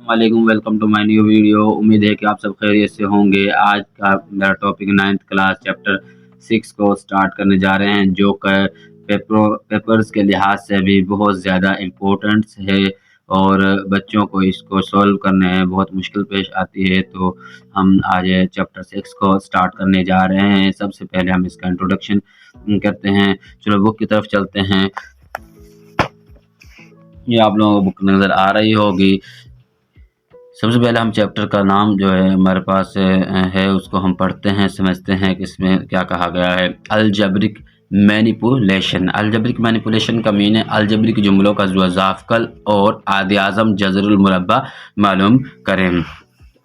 वालेकुम, welcome to my new video. उम्मीद है कि आप सब खैरियत से होंगे। आज का मेरा टॉपिक 9th क्लास चैप्टर 6 को स्टार्ट करने जा रहे हैं, जो कि पेपर्स के लिहाज से भी बहुत ज़्यादा इम्पोर्टेंट है और बच्चों को इसको सॉल्व करने में बहुत मुश्किल पेश आती है। तो हम आज चैप्टर 6 को स्टार्ट करने जा रहे हैं। सबसे पहले हम इसका इंट्रोडक्शन करते हैं। चलो बुक की तरफ चलते हैं। ये आप लोगों को बुक नज़र आ रही होगी। सबसे पहले हम चैप्टर का नाम जो है हमारे पास है उसको हम पढ़ते हैं, समझते हैं कि इसमें क्या कहा गया है। Algebraic manipulation. अलजब्रिक मैनिपुलेशन का मीन है अलजब्रिक जुमलों का ज़ाफ़कल और आदिआज़म जज़रुल मुरब्बा मालूम करें।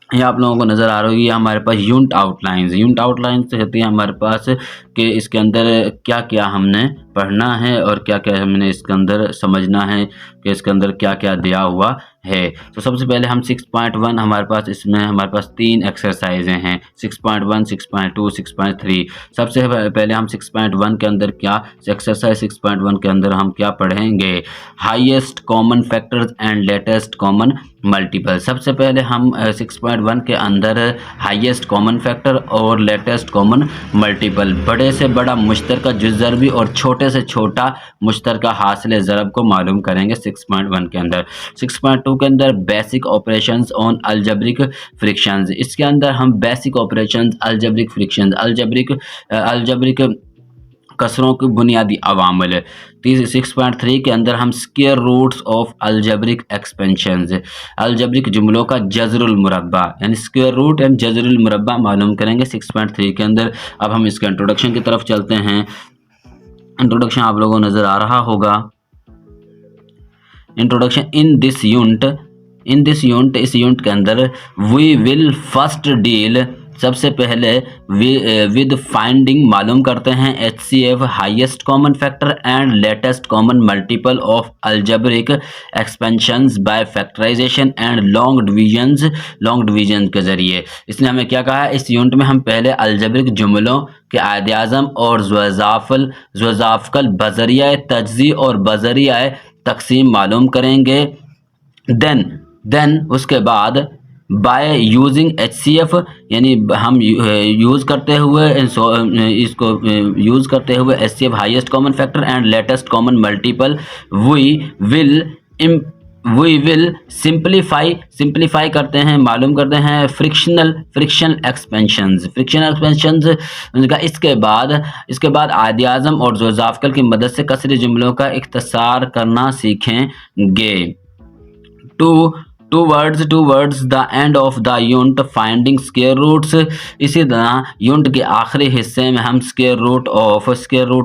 ये आप लोगों को नज़र आ रही है हमारे पास यूनिट आउटलाइंस। यूनिट आउटलाइंस होती है हमारे पास कि इसके अंदर क्या क्या हमने पढ़ना है और क्या क्या हमने इसके अंदर समझना है कि इसके अंदर क्या क्या दिया हुआ है। तो सबसे पहले हम 6.1 हमारे पास इसमें हमारे पास 3 एक्सरसाइजें हैं, 6.1, 6.2, 6.3। सबसे पहले हम 6.1 के अंदर क्या एक्सरसाइज 6.1 के अंदर हम क्या पढ़ेंगे, highest common factors and latest common multiple. सबसे पहले हम 6.1 के अंदर हाईएस्ट कॉमन फैक्टर और लेटेस्ट कॉमन मल्टीपल, बड़े से बड़ा मुश्तरका जुज़ और छोटे से छोटा मुश्तरका हासिल ज़रब को मालूम करेंगे 6.1 के अंदर। 6.2 के अंदर basic operations on algebraic fractions. इसके अंदर हम basic operations algebraic fractions, algebraic कसरों के बुनियादी अवामल। 6.3 के अंदर हम square roots of algebraic expansions, algebraic जुमलों का जज़रुल मुरब्बा यानी स्क्वायर रूट एंड जज़रुल मुरब्बा मालूम करेंगे 6.3 के अंदर। अब हम इसके इंट्रोडक्शन की तरफ चलते हैं। इंट्रोडक्शन आप लोगों को नज़र आ रहा होगा। इंट्रोडक्शन इन दिस यूनिट, इस यूनिट के अंदर वी विल फर्स्ट डील, सबसे पहले विद फाइंडिंग मालूम करते हैं HCF highest common factor and latest common multiple of algebraic expansions by factorization and long division के ज़रिए। इसने हमें क्या कहा है, इस यूनिट में हम पहले अलजब्रिक जुमलों के आदिआज़म और ज़ाफ़कल बज़रिया तज्ज़ी और बज़रिया तक़सीम मालूम करेंगे। देन उसके बाद बाय यूजिंग HCF यानी हम यूज़ करते हुए इसको यूज़ करते हुए HCF highest common factor and latest common multiple we will simplify करते हैं, मालूम करते हैं फ्रिक्शन एक्सपेंशंस का। इसके बाद आदिआज़म और ज़ाफ़कल की मदद से कसरी जुमलों का इख्तिसार करना सीखेंगे। Towards the end of the unit finding square roots. इसी तरह यूनिट के आखिरी हिस्से में हम square root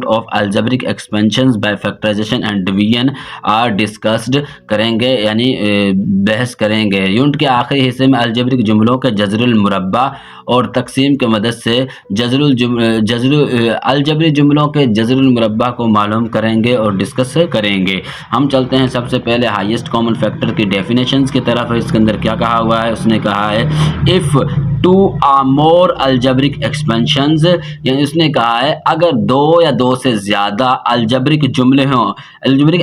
of algebraic expansions by factorization and division are discussed करेंगे यानी बहस करेंगे। यूनिट के आखिरी हिस्से में अलजब्रिक जुमलों के जज़रुल मुरब्बा और तकसीम की मदद से अलजब्रिक जुमलों के जज़रुल मुरब्बा को मालूम करेंगे और डिस्कस करेंगे। हम चलते हैं सबसे पहले हाईएस्ट कॉमन फैक्टर की डेफिनेशंस की तरफ। इसके अंदर क्या कहा हुआ है, उसने कहा है if 2 or more algebraic expansions, यानी उसने कहा है अगर 2 या 2 से ज़्यादा अलजब्रिक जुमले हों, अलजब्रिक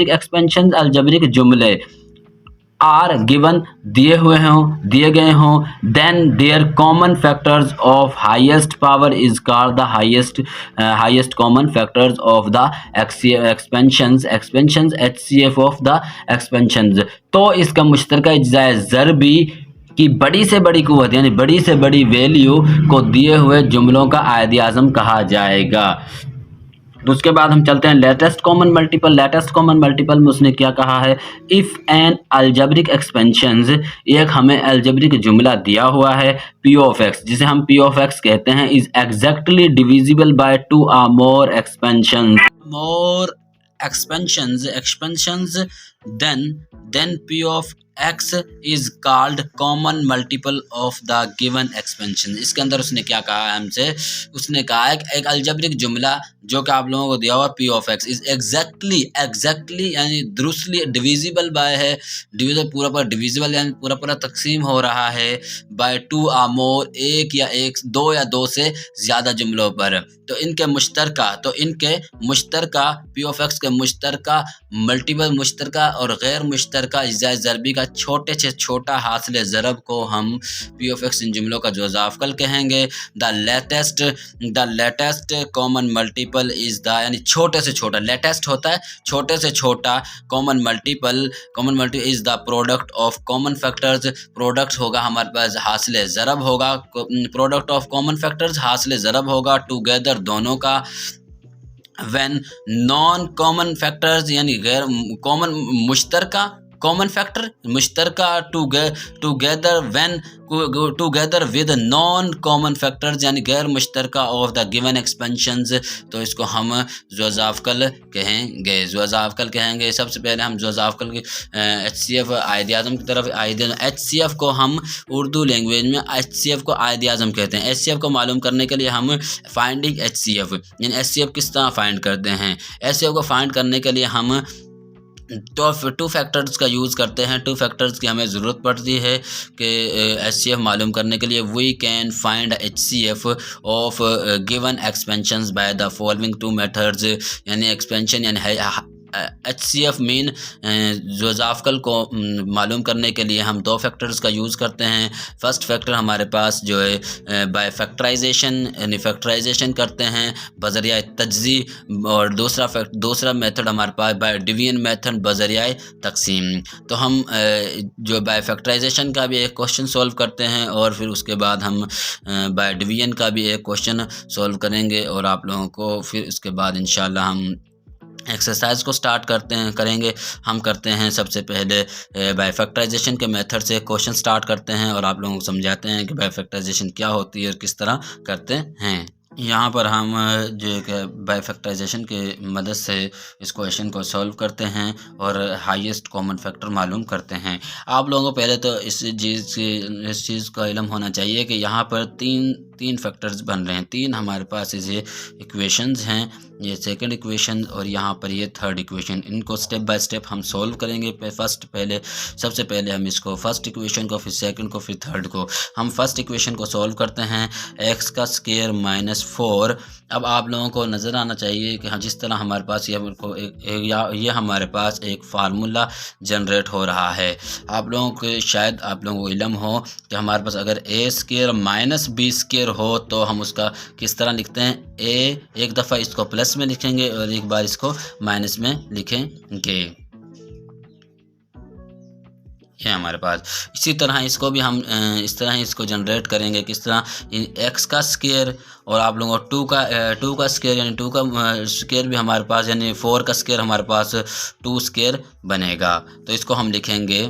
एक्सपेंशंस अलजब्रिक जुमले आर गिवन दिए गए हों, then there common factors of highest power is called the highest common factors of the expansions HCF of the expansions. तो इसका मुश्तरका इज्ज़ाए ज़रबी की बड़ी से बड़ी कुव्वत यानी बड़ी से बड़ी वैल्यू को दिए हुए जुमलों का आदिआज़म कहा जाएगा। तो उसके बाद हम चलते हैं लेटेस्ट कॉमन मल्टीपल में उसने क्या कहा है, इफ़ एन अलजब्रिक एक्सपेंशंस, एक हमें अलजब्रिक जुमला दिया हुआ है P of x, जिसे हम P of x कहते हैं, is exactly divisible by 2 or more expansions, then P of x is called common multiple of the given expansion। इसके अंदर उसने क्या कहा है हमसे, उसने कहा है एक अलजब्रिक जुमला जो कि आप लोगों को दिया हुआ P of x is exactly यानी दुरुस्तली डिविजिबल बाय है, डिविजिबल यानी पूरा तकसीम हो रहा है बाय 2 or more, एक या 2 या 2 से ज़्यादा जुमलों पर। तो इनके मुश्तरका P of x के मुश्तरका, मल्टीपल मुश्तरका और गैर मुश्तरका इज़्ज़ाए ज़रबी का छोटे से छोटा हासिल ज़रब को हम पी ऑफ एक्स इन जुमलों का जोज़ाफ़कल कहेंगे। The latest common multiple is the, यानी छोटे से छोटा, लेटेस्ट होता है छोटे से छोटा, common multiple is the product of common factors, product होगा हमारे पास हासिल ज़रब होगा, प्रोडक्ट ऑफ कॉमन फैक्टर्स हासिल ज़रब होगा, टुगेदर दोनों का। व्हेन नॉन कॉमन फैक्टर्स यानी गैर कॉमन मुश्तरका, कॉमन फैक्टर मुश्तरका, together when together with non common factors यानी गैर मुश्तरका ऑफ द गिवन एक्सपेंशंस, तो इसको हम जोज़ाफ़कल कहेंगे। सबसे पहले हम जोज़ाफ़कल की HCF आयद-ए-आज़म की तरफ HCF को हम उर्दू लैंग्वेज में HCF को आयद-ए-आज़म कहते हैं। HCF को मालूम करने के लिए हम फाइंडिंग HCF यानी HCF किस तरह फाइंड करते हैं। HCF को फाइंड करने के लिए हम टू फैक्टर्स का यूज़ करते हैं। टू फैक्टर्स की हमें ज़रूरत पड़ती है कि HCF मालूम करने के लिए। We can find HCF of given expansions by the following two methods, यानी एक्सपेंशन यानी HCF मीन जोज़ाफ़कल को मालूम करने के लिए हम दो फैक्टर्स का यूज़ करते हैं। फर्स्ट फैक्टर हमारे पास जो है बाय फैक्टराइजेशन यानी फैक्टराइजेशन करते हैं बज़रिया तज्ज़ी, और दूसरा मेथड हमारे पास बाय डिवीजन मेथड बज़रिया तक़सीम। तो हम जो बाय फैक्टराइजेशन का भी एक क्वेश्चन सॉल्व करते हैं और फिर उसके बाद हम बाय डिवीजन का भी एक क्वेश्चन सॉल्व करेंगे, और आप लोगों को फिर उसके बाद इंशाल्लाह हम एक्सरसाइज को स्टार्ट करेंगे। हम करते हैं सबसे पहले बाय फैक्टराइजेशन के मेथड से क्वेश्चन स्टार्ट करते हैं और आप लोगों को समझाते हैं कि बाय फैक्टराइजेशन क्या होती है और किस तरह करते हैं। यहाँ पर हम जो है बाय फैक्टराइजेशन के मदद से इस क्वेश्चन को सॉल्व करते हैं और हाईएस्ट कॉमन फैक्टर मालूम करते हैं। आप लोगों को पहले तो इस चीज़ का इल्म होना चाहिए कि यहाँ पर तीन फैक्टर्स बन रहे हैं। तीन हमारे पास ये इक्वेशंस हैं, ये सेकंड इक्वेशन और यहाँ पर ये थर्ड इक्वेशन। इनको स्टेप बाय स्टेप हम सॉल्व करेंगे। सबसे पहले हम इसको फर्स्ट इक्वेशन को, फिर सेकंड को, फिर थर्ड को। हम फर्स्ट इक्वेशन को सॉल्व करते हैं, x का स्क्वायर माइनस 4। अब आप लोगों को नज़र आना चाहिए कि हाँ, जिस तरह हमारे पास ये हमारे पास एक फार्मूला जनरेट हो रहा है। आप लोगों को शायद आप लोगों को इल्म हो कि हमारे पास अगर a square minus b square हो तो हम उसका किस तरह लिखते हैं। एक दफ़ा इसको प्लस में लिखेंगे और एक बार इसको माइनस में लिखेंगे। ये हमारे पास इसी तरह इसको भी हम इस तरह ही इसको जनरेट करेंगे। किस तरह, x का स्क्वायर और आप लोगों को 2 का स्क्वायर यानी 2 का स्क्वायर भी हमारे पास, यानी 4 का स्क्वायर हमारे पास 2 स्क्वायर बनेगा। तो इसको हम लिखेंगे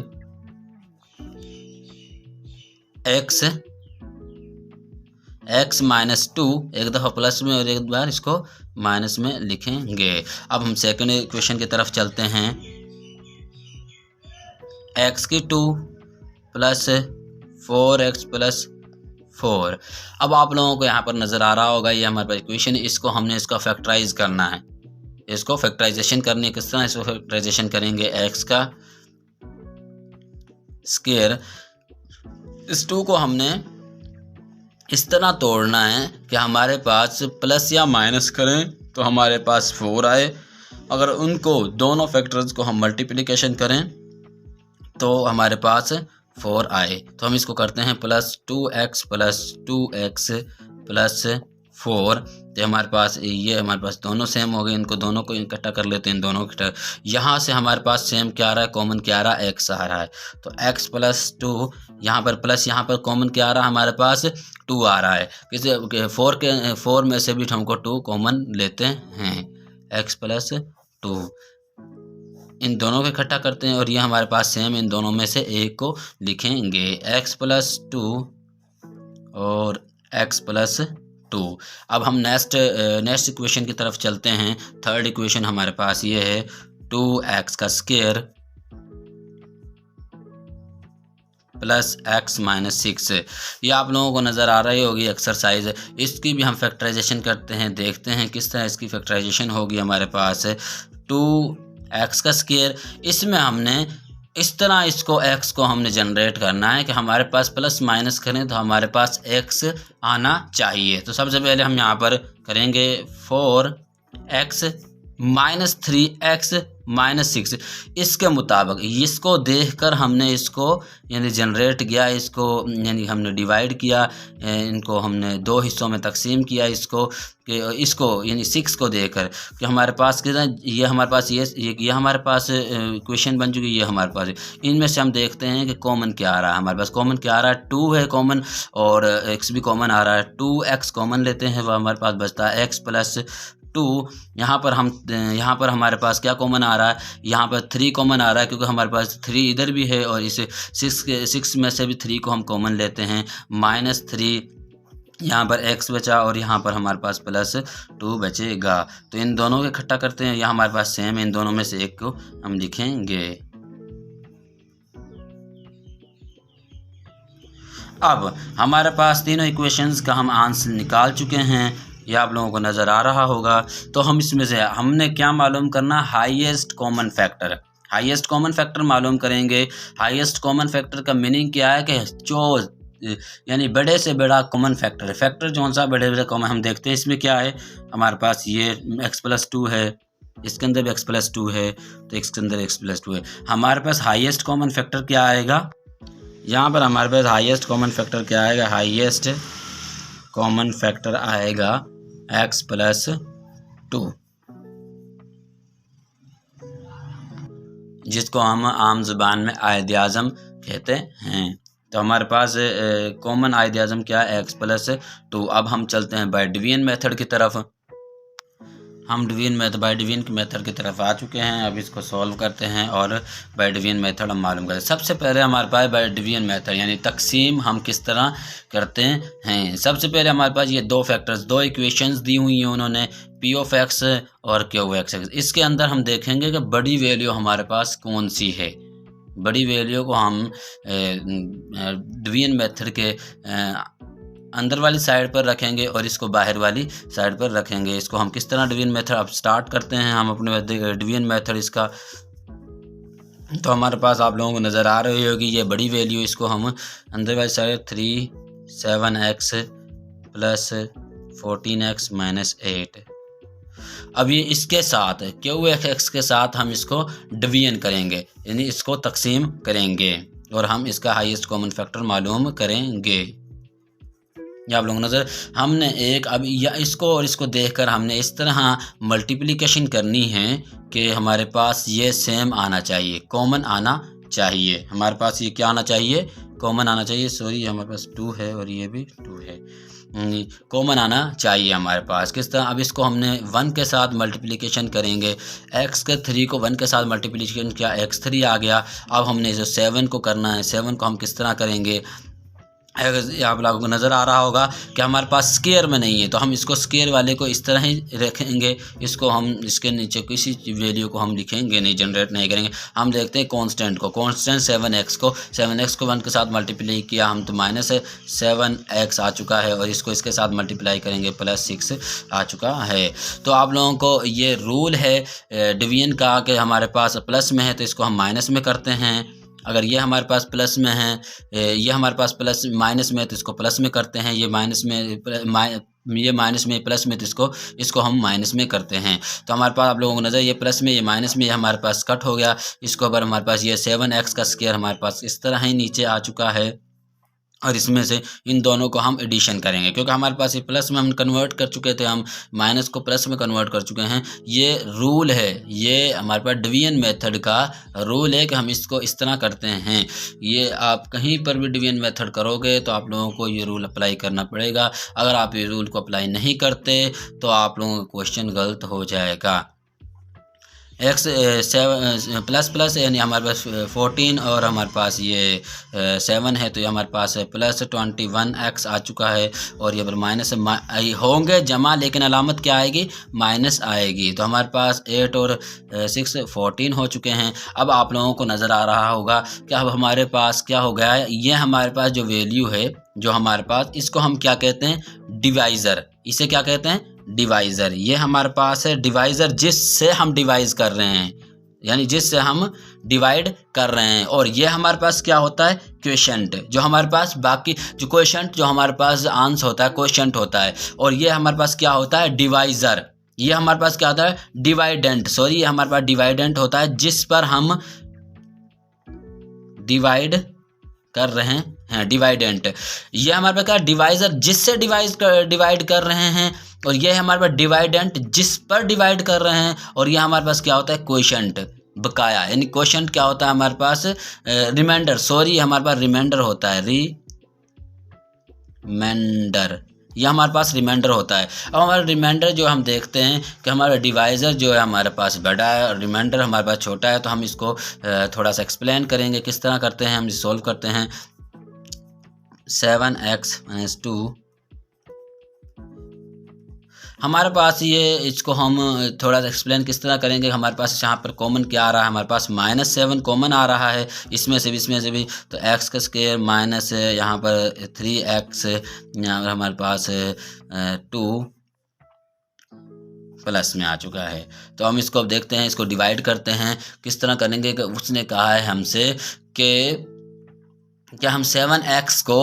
x माइनस 2, एक दफ़ा प्लस में और एक बार इसको माइनस में लिखेंगे। अब हम सेकंड इक्वेशन की तरफ चलते हैं। x की 2 प्लस 4x प्लस 4। अब आप लोगों को यहाँ पर नज़र आ रहा होगा ये हमारे पास इक्वेशन, हमने इसका फैक्टराइज करना है। इसको फैक्टराइजेशन करनी, किस तरह इसको फैक्टराइजेशन करेंगे। x का स्क्वायर, इस 2 को हमने इस तरह तोड़ना है कि हमारे पास प्लस या माइनस करें तो हमारे पास 4 आए। अगर उनको दोनों फैक्टर्स को हम मल्टीप्लिकेशन करें तो हमारे पास 4 आए। तो हम इसको करते हैं प्लस 2x प्लस 4। तो हमारे पास दोनों सेम हो गए। इनको दोनों को इकट्ठा कर लेते हैं। इन दोनों को यहाँ से हमारे पास सेम क्या आ रहा है, कॉमन क्या आ रहा है, x आ रहा है। तो x प्लस 2, यहाँ पर प्लस, यहाँ पर कॉमन क्या आ रहा है, हमारे पास 2 आ रहा है। किसी 4 में से भी हमको 2 कॉमन लेते हैं, x प्लस 2। इन दोनों को इकट्ठा करते हैं और ये हमारे पास सेम, इन दोनों में से एक को लिखेंगे, x प्लस 2 और x प्लस 2। अब हम नेक्स्ट इक्वेशन की तरफ चलते हैं। थर्ड इक्वेशन हमारे पास ये है 2x का स्क्वायर प्लस x माइनस 6। ये आप लोगों को नज़र आ रही होगी एक्सरसाइज। इसकी भी हम फैक्टराइजेशन करते हैं, देखते हैं किस तरह इसकी फैक्टराइजेशन होगी। हमारे पास 2x का स्क्वायर, इसमें हमने इस तरह इसको x को हमने जनरेट करना है कि हमारे पास प्लस माइनस करें तो हमारे पास x आना चाहिए। तो सबसे पहले हम यहाँ पर करेंगे 4x -3x -6, इसके मुताबिक इसको देखकर हमने इसको यानी जनरेट किया, इसको यानी हमने डिवाइड किया, इनको हमने दो हिस्सों में तकसीम किया इसको कि इसको यानी 6 को देखकर कि हमारे पास कितना, ये हमारे पास ये हमारे पास इक्वेशन बन चुकी है, ये हमारे पास इनमें से हम देखते हैं कि कॉमन क्या आ रहा है। हमारे पास कॉमन क्या आ रहा है, 2 है कॉमन और x भी कॉमन आ रहा है। 2x कॉमन लेते हैं, वह हमारे पास बचता है x + 2। यहाँ पर हमारे पास क्या कॉमन आ रहा है, यहाँ पर 3 कॉमन आ रहा है क्योंकि हमारे पास 3 इधर भी है और इसे 6 में से भी 3 को हम कॉमन लेते हैं। -3 यहाँ पर x बचा और यहाँ पर हमारे पास +2 बचेगा। तो इन दोनों को इकट्ठा करते हैं, यहाँ हमारे पास सेम है, इन दोनों में से एक को हम लिखेंगे। अब हमारे पास तीनों इक्वेशंस का हम आंसर निकाल चुके हैं, ये आप लोगों को नज़र आ रहा होगा। तो हम इसमें से हमने क्या मालूम करना, highest common factor. Highest common factor मालूम करेंगे। हाईएस्ट कॉमन फैक्टर का मीनिंग क्या है कि जो यानी बड़े से बड़ा कॉमन फैक्टर है। फैक्टर कौन सा बड़े कॉमन, हम देखते हैं इसमें क्या है। हमारे पास ये x + 2 है, इसके अंदर भी x + 2 है, तो x के अंदर x + 2 है। हमारे पास हाईएस्ट कॉमन फैक्टर क्या आएगा, यहाँ पर हमारे पास हाईएस्ट कॉमन फैक्टर क्या आएगा, हाईएस्ट कॉमन फैक्टर आएगा x + 2, जिसको हम आम ज़ुबान में आयद आज़म कहते हैं। तो हमारे पास कॉमन आयद आज़म क्या है, x + 2। अब हम चलते हैं बाय डिवीजन मेथड की तरफ। हम बाय डिवीजन के मेथड की तरफ आ चुके हैं। अब इसको सॉल्व करते हैं और बाय डिवीजन मेथड हम मालूम करते हैं। सबसे पहले हमारे पास बाय डिवीजन मेथड यानी तकसीम हम किस तरह करते हैं। सबसे पहले हमारे पास ये दो फैक्टर्स, दो इक्वेशंस दी हुई हैं उन्होंने, P of x और Q of x। इसके अंदर हम देखेंगे कि बड़ी वैल्यू हमारे पास कौन सी है। बड़ी वैल्यू को हम डिवीजन मेथड के अंदर वाली साइड पर रखेंगे और इसको बाहर वाली साइड पर रखेंगे। इसको हम किस तरह डिवीजन मेथड अब स्टार्ट करते हैं हम अपने डिवीजन मेथड इसका। तो हमारे पास आप लोगों को नज़र आ रही होगी ये बड़ी वैल्यू, इसको हम अंदर वाली साइड 3 7x + 14x - 8। अब ये इसके साथ Q(x) के साथ हम इसको डिवीजन करेंगे यानी इसको तकसीम करेंगे और हम इसका हाईएस्ट कॉमन फैक्टर मालूम करेंगे। ये आप लोगों नज़र हमने एक अब या इसको और इसको देखकर हमने इस तरह मल्टीप्लिकेशन करनी है कि हमारे पास ये सेम आना चाहिए, कॉमन आना चाहिए। हमारे पास ये क्या आना चाहिए, कॉमन आना चाहिए। सॉरी हमारे पास 2 है और ये भी 2 है, कॉमन आना चाहिए हमारे पास। किस तरह, अब इसको हमने 1 के साथ मल्टीप्लिकेशन करेंगे। x के 3 को 1 के साथ मल्टीप्लिकेशन किया, x3 आ गया। अब हमने जो 7 को करना है, 7 को हम किस तरह करेंगे, आप लोगों को नज़र आ रहा होगा कि हमारे पास स्क्वायर में नहीं है, तो हम इसको स्क्वायर वाले को इस तरह ही रखेंगे। इसको हम इसके नीचे किसी वैल्यू को हम लिखेंगे नहीं, जनरेट नहीं करेंगे। हम देखते हैं कांस्टेंट को, कांस्टेंट 7x को 1 के साथ मल्टीप्लाई किया हम तो -7x आ चुका है और इसको इसके साथ मल्टीप्लाई करेंगे +6 आ चुका है। तो आप लोगों को ये रूल है डिवीजन का कि हमारे पास प्लस में है तो इसको हम माइनस में करते हैं। अगर ये हमारे पास प्लस में है, ये हमारे पास प्लस माइनस में है तो इसको प्लस में करते हैं। ये माइनस में प्लस में तो इसको हम माइनस में करते हैं। तो हमारे पास आप लोगों को नज़र ये प्लस में ये माइनस में ये हमारे पास कट हो गया। इसको अगर हमारे पास ये 7x का स्क्वायर हमारे पास इस तरह ही नीचे आ चुका है और इसमें से इन दोनों को हम एडिशन करेंगे क्योंकि हमारे पास ये प्लस में हम कन्वर्ट कर चुके थे, हम माइनस को प्लस में कन्वर्ट कर चुके हैं। ये रूल है, ये हमारे पास डिवीजन मेथड का रूल है कि हम इसको इस तरह करते हैं। ये आप कहीं पर भी डिवीजन मेथड करोगे तो आप लोगों को ये रूल अप्लाई करना पड़ेगा। अगर आप ये रूल को अप्लाई नहीं करते तो आप लोगों का क्वेश्चन गलत हो जाएगा। x 7 यानी हमारे पास 14 और हमारे पास ये 7 है तो ये हमारे पास +21x आ चुका है और ये पर माइनस होंगे जमा, लेकिन अलामत क्या आएगी, माइनस आएगी। तो हमारे पास 8 और 6 14 हो चुके हैं। अब आप लोगों को नज़र आ रहा होगा कि अब हमारे पास क्या हो गया है, ये हमारे पास जो वैल्यू है जो हमारे पास, इसको हम क्या कहते हैं, डिवाइज़र। इसे क्या कहते हैं, डिवाइज़र। ये हमारे पास है डिवाइज़र जिससे हम डिवाइज़ कर रहे हैं, यानी जिससे हम डिवाइड कर रहे हैं। और ये हमारे पास क्या होता है, क्वोशंट। जो हमारे पास बाकी जो क्वोशंट जो हमारे पास आंसर होता है क्वोशंट होता है, और ये हमारे पास क्या होता है, डिवाइज़र। ये हमारे पास क्या होता है, डिवाइडेंट, सॉरी ये हमारे पास डिवाइडेंट होता है जिस पर हम डिवाइड कर रहे हैं, डिवाइडेंट। ये हमारे पास क्या, डिवाइजर जिससे डिवाइड कर रहे हैं, और ये हमारे पास डिवाइडेंट जिस पर डिवाइड कर रहे हैं, और ये हमारे पास क्या होता है, क्वोशंट, बकाया। यानी क्वोशंट क्या होता है हमारे पास, रिमाइंडर, सॉरी हमारे पास रिमाइंडर होता है, रिमाइंडर, ये हमारे पास रिमाइंडर होता है। अब हमारा रिमाइंडर जो हम देखते हैं कि हमारा डिवाइज़र जो है हमारे पास बड़ा है और रिमाइंडर हमारे पास छोटा है, तो हम इसको थोड़ा सा एक्सप्लेन करेंगे किस तरह करते हैं। हम सॉल्व करते हैं 7x-2, हमारे पास ये, इसको हम थोड़ा सा एक्सप्लेन किस तरह करेंगे। हमारे पास यहाँ पर कॉमन क्या आ रहा है, हमारे पास -7 कॉमन आ रहा है इसमें से भी, तो x का स्क्वायर माइनस यहाँ पर 3x, यहाँ पर हमारे पास 2 प्लस में आ चुका है। तो हम इसको अब देखते हैं, इसको डिवाइड करते हैं, किस तरह करेंगे कि उसने कहा है हमसे कि क्या हम 7x को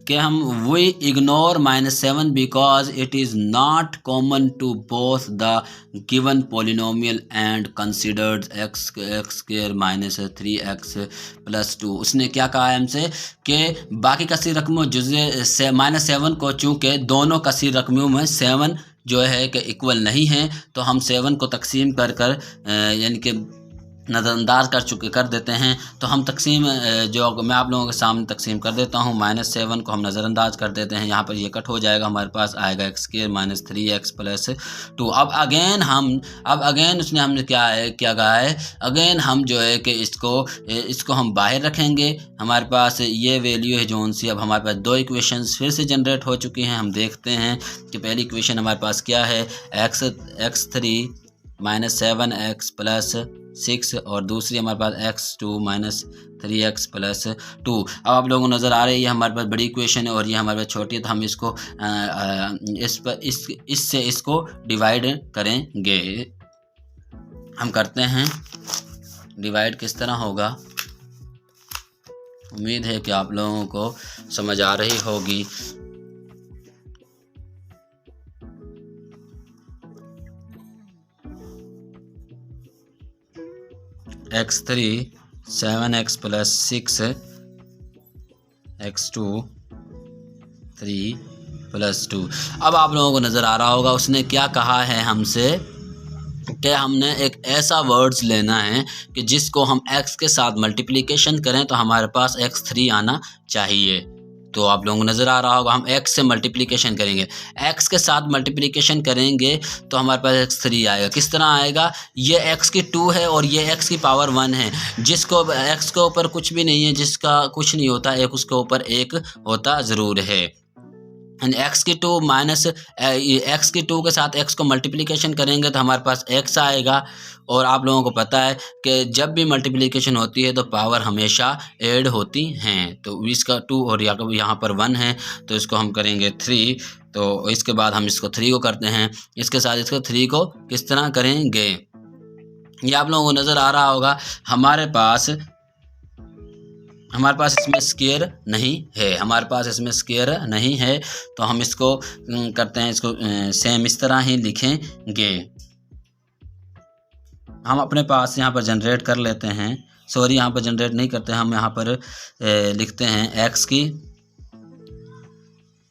कि हम we ignore -7 because it is not common to both the given polynomial and considered x square minus 3x + 2। उसने क्या कहा है हमसे कि बाकी कसीर रकमों जुज़े से -7 को चूँकि दोनों कसीर रकमों में 7 जो है कि इक्वल नहीं है, तो हम 7 को तकसीम कर यानी कि नज़रअंदाज कर देते हैं। तो हम तकसीम जो मैं आप लोगों के सामने तकसीम कर देता हूँ, -7 को हम नज़रअंदाज कर देते हैं, यहाँ पर ये कट हो जाएगा, हमारे पास आएगा x स्क्वायर माइनस 3x + 2। अब अगेन उसने हमने क्या कहा है, अगेन हम जो है कि इसको हम बाहर रखेंगे। हमारे पास ये वैल्यू है जोन सी। अब हमारे पास 2 इक्वेशंस फिर से जनरेट हो चुकी हैं। हम देखते हैं कि पहली इक्वेशन हमारे पास क्या है, x3 - 7x + 6, और दूसरी हमारे पास x2 - 3x + 2। अब आप लोगों को नज़र आ रही है, ये हमारे पास बड़ी इक्वेशन है और ये हमारे पास छोटी है, तो हम इसको इससे इसको डिवाइड करेंगे। हम करते हैं डिवाइड, किस तरह होगा, उम्मीद है कि आप लोगों को समझ आ रही होगी। x3 7x + 6, x2 3 + 2। अब आप लोगों को नज़र आ रहा होगा उसने क्या कहा है हमसे कि हमने एक ऐसा वर्ड्स लेना है कि जिसको हम x के साथ मल्टीप्लिकेशन करें तो हमारे पास x3 आना चाहिए। तो आप लोगों को नज़र आ रहा होगा, हम x से मल्टीप्लिकेशन करेंगे, x के साथ मल्टीप्लिकेशन करेंगे तो हमारे पास x3 आएगा। किस तरह आएगा, ये x की 2 है और ये x की पावर 1 है, जिसको x के ऊपर कुछ भी नहीं है, जिसका कुछ नहीं होता, एक उसके ऊपर 1 होता ज़रूर है। x की 2 माइनस x की 2 के साथ x को मल्टीप्लिकेशन करेंगे तो हमारे पास x आएगा। और आप लोगों को पता है कि जब भी मल्टीप्लिकेशन होती है तो पावर हमेशा ऐड होती हैं। तो इसका 2 और यहाँ पर 1 है, तो इसको हम करेंगे 3। तो इसके बाद हम इसको 3 को करते हैं, इसके साथ इसको 3 को किस तरह करेंगे, ये आप लोगों को नज़र आ रहा होगा। हमारे पास इसमें स्क्वायर नहीं है, तो हम इसको करते हैं, इसको सेम इस तरह ही लिखेंगे। हम अपने पास यहाँ पर जनरेट कर लेते हैं, सॉरी यहाँ पर जनरेट नहीं करते, हम यहाँ पर लिखते हैं x की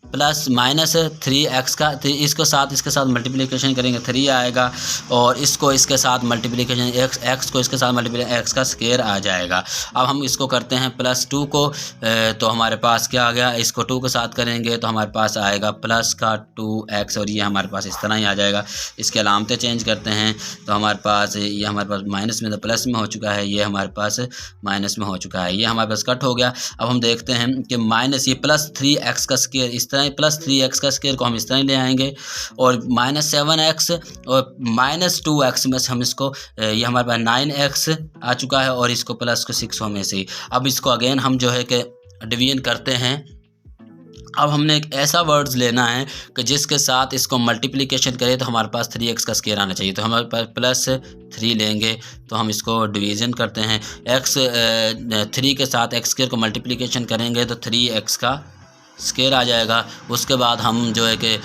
प्लस -3x का, इसके साथ मल्टीप्लिकेशन करेंगे 3 आएगा, और इसको इसके साथ मल्टीप्लिकेशन x को इसके साथ मल्टीप्लिकेशन x का स्क्वायर आ जाएगा। अब हम इसको करते हैं +2 को, तो हमारे पास क्या आ गया, इसको 2 के साथ करेंगे तो हमारे पास आएगा प्लस का 2x, और ये हमारे पास इस तरह ही आ जाएगा। इसके अलामतें चेंज करते हैं तो हमारे पास ये हमारे पास माइनस में तो प्लस में हो चुका है, ये हमारे पास माइनस में हो चुका है, ये हमारे पास कट हो गया। अब हम देखते हैं कि माइनस ये +3x का स्क्वायर, इस तरह +3x का स्क्वायर को हम इस तरह ले आएंगे, और -7x और -2x में से हम इसको, ये हमारे पास 9x आ चुका है, और इसको प्लस को 6 में से। अब इसको अगेन हम जो है कि डिवीजन करते हैं। अब हमने एक ऐसा वर्ड्स लेना है कि जिसके साथ इसको मल्टीप्लिकेशन करें तो हमारे पास 3x का स्क्वायर आना चाहिए। तो हमारे पास +3 लेंगे, तो हम इसको डिवीज़न करते हैं। 3 के साथ x स्क्वायर को मल्टीप्लिकेशन करेंगे तो 3x का स्केयर आ जाएगा। उसके बाद हम जो है कि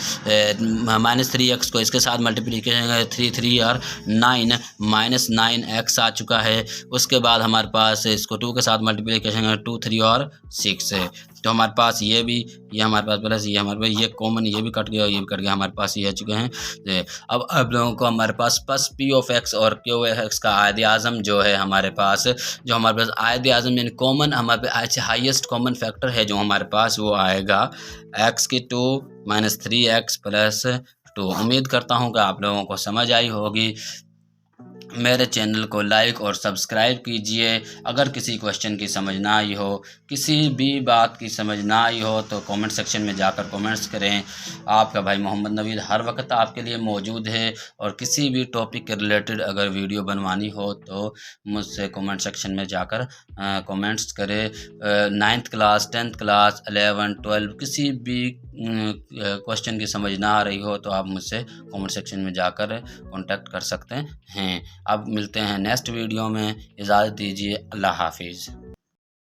-3x को इसके साथ मल्टीप्लिकेशन 3 3 और 9 -9x आ चुका है। उसके बाद हमारे पास इसको 2 के साथ मल्टीप्लिकेशन 2 3 और 6 है। तो हमारे पास ये हमारे पास प्लस ये हमारे पास ये कॉमन ये भी कट गया और ये भी कट गया, हमारे पास ये आ चुके हैं। अब आप लोगों को हमारे पास P ऑफ x और Q ऑफ x का आयत आज़म जो है हमारे पास, जो हमारे पास आयत आज़म यानी कॉमन हमारे पास हाईएस्ट कॉमन फैक्टर है जो हमारे पास वो आएगा x की 2 -3x + 2। उम्मीद करता हूँ कि आप लोगों को समझ आई होगी। मेरे चैनल को लाइक और सब्सक्राइब कीजिए। अगर किसी क्वेश्चन की समझ ना आई हो, किसी भी बात की समझ ना आई हो तो कमेंट सेक्शन में जाकर कमेंट्स करें। आपका भाई मोहम्मद नवीद हर वक्त आपके लिए मौजूद है। और किसी भी टॉपिक के रिलेटेड अगर वीडियो बनवानी हो तो मुझसे कमेंट सेक्शन में जाकर कमेंट्स करें। 9th क्लास 10th क्लास 11 12 किसी भी क्वेश्चन की समझ ना आ रही हो तो आप मुझसे कमेंट सेक्शन में जाकर कांटेक्ट कर सकते हैं। अब मिलते हैं नेक्स्ट वीडियो में। इजाज़त दीजिए। अल्लाह हाफिज़।